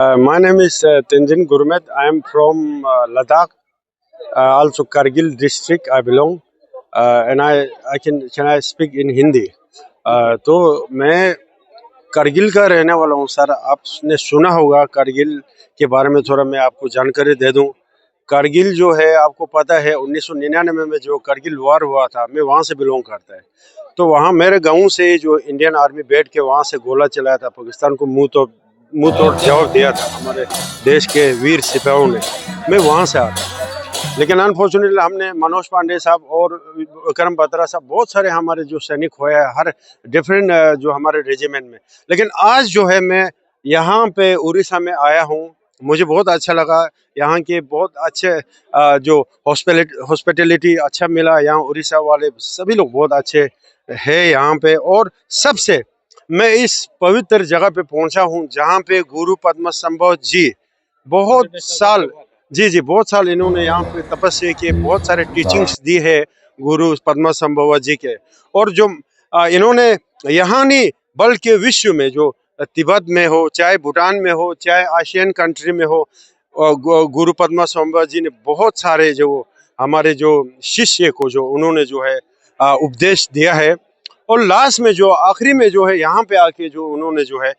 My name is Tenzin Gurmet. I am from Ladakh, also Kargil district. I belong, and I can I speak in Hindi. तो मैं करगिल का रहने वाला हूँ sir. आपने सुना होगा करगिल के बारे में, थोड़ा मैं आपको जानकारी दे दूँ। करगिल जो है आपको पता है 1999 में जो करगिल वार हुआ था, मैं वहाँ से बिलोंग करता है। तो वहाँ मेरे गाँव से जो इंडियन आर्मी बैठ के वहाँ से गोला चलाया था, पाकिस्तान को मुंह तोड़ जवाब दिया था हमारे देश के वीर सिपाहियों ने। मैं वहाँ से आता हूँ। लेकिन अनफॉर्चुनेटली हमने मनोज पांडे साहब और विक्रम बत्रा साहब, बहुत सारे हमारे जो सैनिक हुए हैं हर डिफरेंट जो हमारे रेजिमेंट में। लेकिन आज जो है मैं यहाँ पे उड़ीसा में आया हूँ, मुझे बहुत अच्छा लगा। यहाँ के बहुत अच्छे जो हॉस्पिटलिटी अच्छा मिला। यहाँ उड़ीसा वाले सभी लोग बहुत अच्छे हैं यहाँ पे। और सबसे मैं इस पवित्र जगह पे पहुंचा हूँ जहाँ पे गुरु पद्म संभव जी बहुत साल, जी बहुत साल इन्होंने यहाँ पे तपस्या की, बहुत सारे टीचिंग्स दी है गुरु पद्म संभव जी के। और जो इन्होंने यहाँ नहीं बल्कि विश्व में, जो तिब्बत में हो, चाहे भूटान में हो, चाहे आशियन कंट्री में हो, गुरु पद्म संभव जी ने बहुत सारे जो हमारे जो शिष्य को जो उन्होंने जो है उपदेश दिया है। और लास्ट में जो आखिरी में जो है यहाँ पे आके जो उन्होंने जो है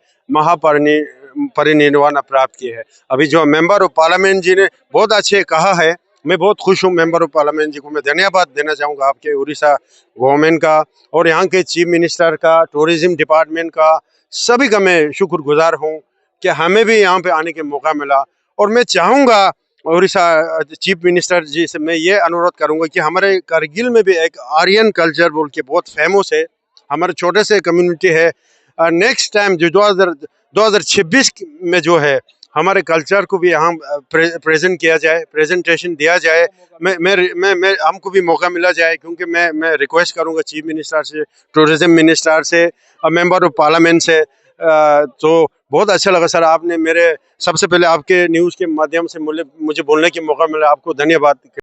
परिनिर्वाण प्राप्त किए है। अभी जो मेंबर ऑफ पार्लियामेंट जी ने बहुत अच्छे कहा है, मैं बहुत खुश हूँ। मेंबर ऑफ पार्लियामेंट जी को मैं धन्यवाद देना चाहूँगा, आपके उड़ीसा गवर्नमेंट का और यहाँ के चीफ मिनिस्टर का, टूरिज्म डिपार्टमेंट का, सभी का मैं शुक्रगुजार हूँ कि हमें भी यहाँ पे आने के मौका मिला। और मैं चाहूँगा उड़ीसा चीफ मिनिस्टर जी से मैं ये अनुरोध करूँगा कि हमारे करगिल में भी एक आर्यन कल्चर बोल के बहुत फेमस है, हमारे छोटे से कम्युनिटी है। नेक्स्ट टाइम जो 2026 में जो है हमारे कल्चर को भी यहाँ प्रेजेंट किया जाए, प्रेजेंटेशन दिया जाए। मैं हमको भी मौका मिला जाए, क्योंकि मैं रिक्वेस्ट करूँगा चीफ मिनिस्टर से, टूरिज्म मिनिस्टर से और मेंबर ऑफ पार्लियामेंट से। तो बहुत अच्छा लगा सर, आपने मेरे सबसे पहले आपके न्यूज़ के माध्यम से मुझे बोलने की मौका मिला। आपको धन्यवाद।